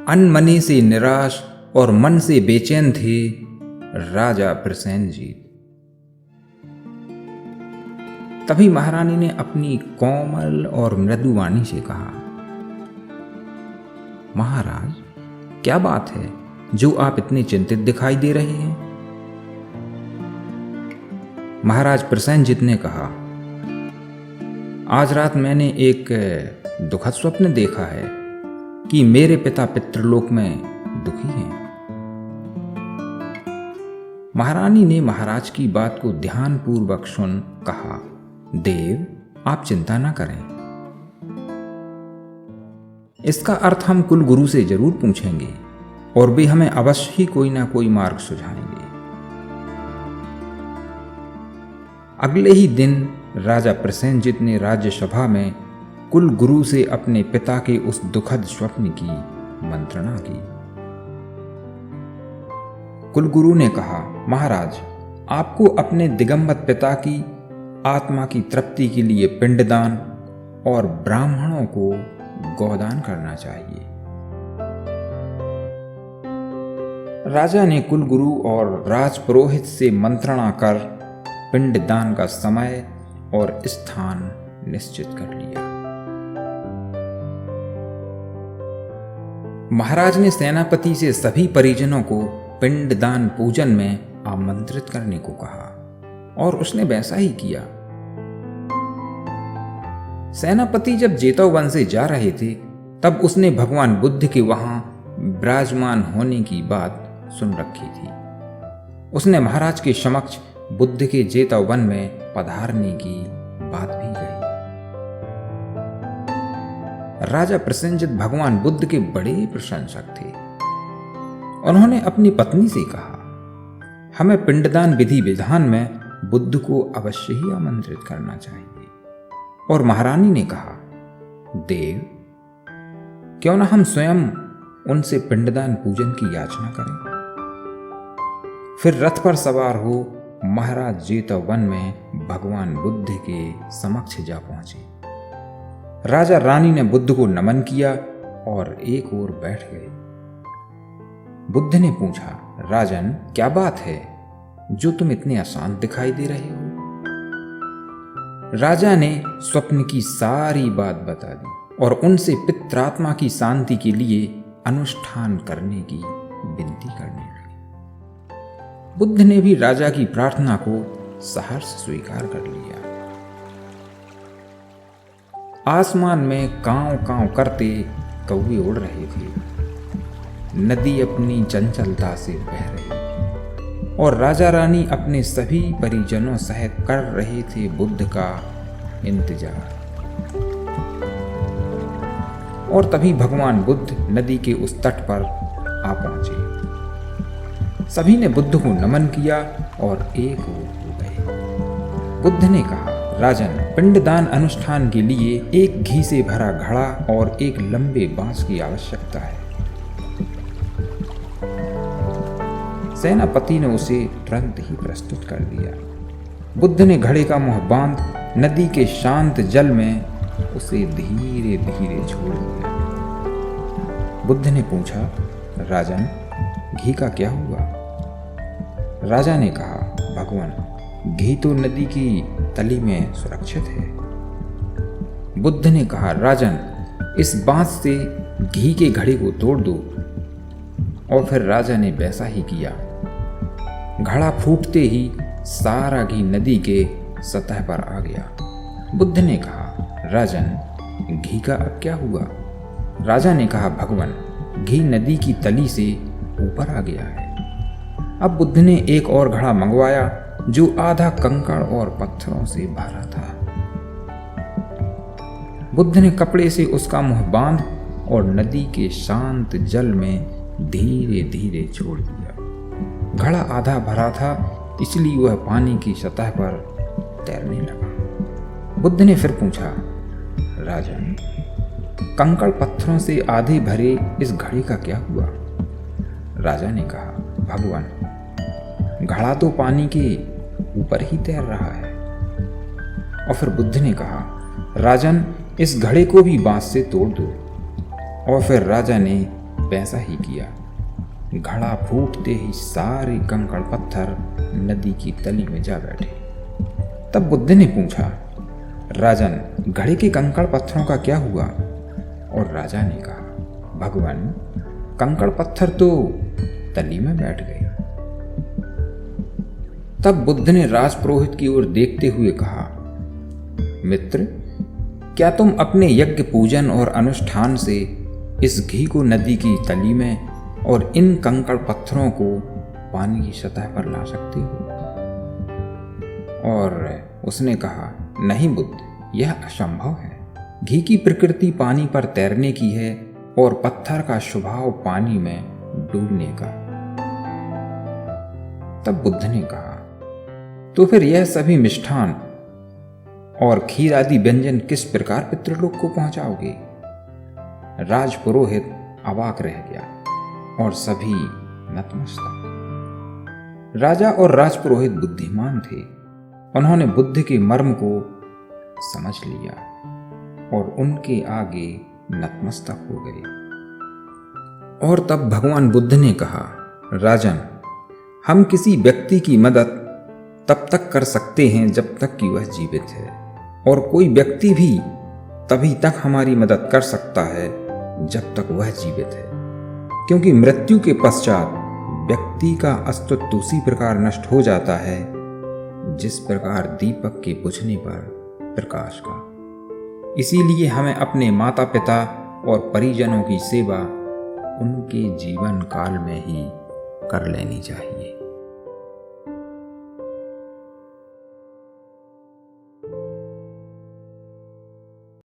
अनमने से निराश और मन से बेचैन थे राजा प्रसेनजीत। तभी महारानी ने अपनी कोमल और मृदु वाणी से कहा, महाराज, क्या बात है जो आप इतने चिंतित दिखाई दे रहे हैं? महाराज प्रसेनजीत ने कहा, आज रात मैंने एक दुखद स्वप्न देखा है कि मेरे पिता पितृलोक में दुखी हैं। महारानी ने महाराज की बात को ध्यानपूर्वक सुन कहा, देव, आप चिंता न करें। इसका अर्थ हम कुलगुरु से जरूर पूछेंगे और वे हमें अवश्य ही कोई ना कोई मार्ग सुझाएंगे। अगले ही दिन राजा प्रसेनजीत ने राज्यसभा में कुलगुरु से अपने पिता के उस दुखद स्वप्न की मंत्रणा की। कुलगुरु ने कहा, महाराज, आपको अपने दिगंबत पिता की आत्मा की तृप्ति के लिए पिंडदान और ब्राह्मणों को गोदान करना चाहिए। राजा ने कुलगुरु और राजपुरोहित से मंत्रणा कर पिंडदान का समय और स्थान निश्चित कर लिया। महाराज ने सेनापति से सभी परिजनों को पिंडदान पूजन में आमंत्रित करने को कहा और उसने वैसा ही किया। सेनापति जब जेतवन से जा रहे थे तब उसने भगवान बुद्ध के वहां विराजमान होने की बात सुन रखी थी। उसने महाराज के समक्ष बुद्ध के जेतवन में पधारने की बात भी कही। राजा प्रसेनजीत भगवान बुद्ध के बड़े प्रशंसक थे। उन्होंने अपनी पत्नी से कहा, हमें पिंडदान विधि विधान में बुद्ध को अवश्य ही आमंत्रित करना चाहिए। और महारानी ने कहा, देव, क्यों ना हम स्वयं उनसे पिंडदान पूजन की याचना करें। फिर रथ पर सवार हो महाराज जेतवन में भगवान बुद्ध के समक्ष जा पहुंचे। राजा रानी ने बुद्ध को नमन किया और एक ओर बैठ गए। बुद्ध ने पूछा, राजन, क्या बात है जो तुम इतने अशांत दिखाई दे रहे हो? राजा ने स्वप्न की सारी बात बता दी और उनसे पित्रात्मा की शांति के लिए अनुष्ठान करने की विनती करने लगे। बुद्ध ने भी राजा की प्रार्थना को सहर्ष स्वीकार कर लिया। आसमान में कांव कांव करते कौवे उड़ रहे थे। नदी अपनी चंचलता से बह रही और राजा रानी अपने सभी परिजनों सहित कर रहे थे बुद्ध का इंतजार। और तभी भगवान बुद्ध नदी के उस तट पर आ पहुंचे। सभी ने बुद्ध को नमन किया और एक ओर हो गए। बुद्ध ने कहा, राजन, पिंडदान अनुष्ठान के लिए एक घी से भरा घड़ा और एक लंबे बांस की आवश्यकता है। सेनापति ने उसे तुरंत ही प्रस्तुत कर दिया। बुद्ध ने घड़े का मुंह बांध नदी के शांत जल में उसे धीरे धीरे छोड़ दिया। बुद्ध ने पूछा, राजन, घी का क्या हुआ? राजा ने कहा, भगवान, घी तो नदी की तली में सुरक्षित है। बुद्ध ने कहा, राजन, इस बांस से घी के घड़े को तोड़ दो। और फिर राजा ने वैसा ही किया। घड़ा फूटते ही सारा घी नदी के सतह पर आ गया। बुद्ध ने कहा, राजन, घी का अब क्या हुआ? राजा ने कहा, भगवान, घी नदी की तली से ऊपर आ गया है। अब बुद्ध ने एक और घड़ा मंगवाया जो आधा कंकड़ और पत्थरों से भरा था। बुद्ध ने कपड़े से उसका मुंह बांध और नदी के शांत जल में धीरे धीरे छोड़ दिया। घड़ा आधा भरा था, इसलिए वह पानी की सतह पर तैरने लगा। बुद्ध ने फिर पूछा, राजन, कंकड़ पत्थरों से आधे भरे इस घड़े का क्या हुआ? राजा ने कहा, भगवान, घड़ा तो पानी के ऊपर ही तैर रहा है। और फिर बुद्ध ने कहा, राजन, इस घड़े को भी बांस से तोड़ दो। और फिर राजा ने वैसा ही किया। घड़ा फूटते ही सारे कंकड़ पत्थर नदी की तली में जा बैठे। तब बुद्ध ने पूछा, राजन, घड़े के कंकड़ पत्थरों का क्या हुआ? और राजा ने कहा, भगवान, कंकड़ पत्थर तो तली में बैठ गए। तब बुद्ध ने राजपुरोहित की ओर देखते हुए कहा, मित्र, क्या तुम अपने यज्ञ पूजन और अनुष्ठान से इस घी को नदी की तली में और इन कंकड़ पत्थरों को पानी की सतह पर ला सकते हो? और उसने कहा, नहीं बुद्ध, यह असंभव है। घी की प्रकृति पानी पर तैरने की है और पत्थर का स्वभाव पानी में डूबने का। तब बुद्ध ने कहा, तो फिर यह सभी मिष्ठान और खीर आदि व्यंजन किस प्रकार पितृलोक को पहुंचाओगे? राजपुरोहित अवाक रह गया और सभी नतमस्तक। राजा और राजपुरोहित बुद्धिमान थे। उन्होंने बुद्ध के मर्म को समझ लिया और उनके आगे नतमस्तक हो गए। और तब भगवान बुद्ध ने कहा, राजन, हम किसी व्यक्ति की मदद तब तक कर सकते हैं जब तक कि वह जीवित है, और कोई व्यक्ति भी तभी तक हमारी मदद कर सकता है जब तक वह जीवित है, क्योंकि मृत्यु के पश्चात व्यक्ति का अस्तित्व उसी प्रकार नष्ट हो जाता है जिस प्रकार दीपक के बुझने पर प्रकाश का। इसीलिए हमें अपने माता पिता और परिजनों की सेवा उनके जीवन काल में ही कर लेनी चाहिए।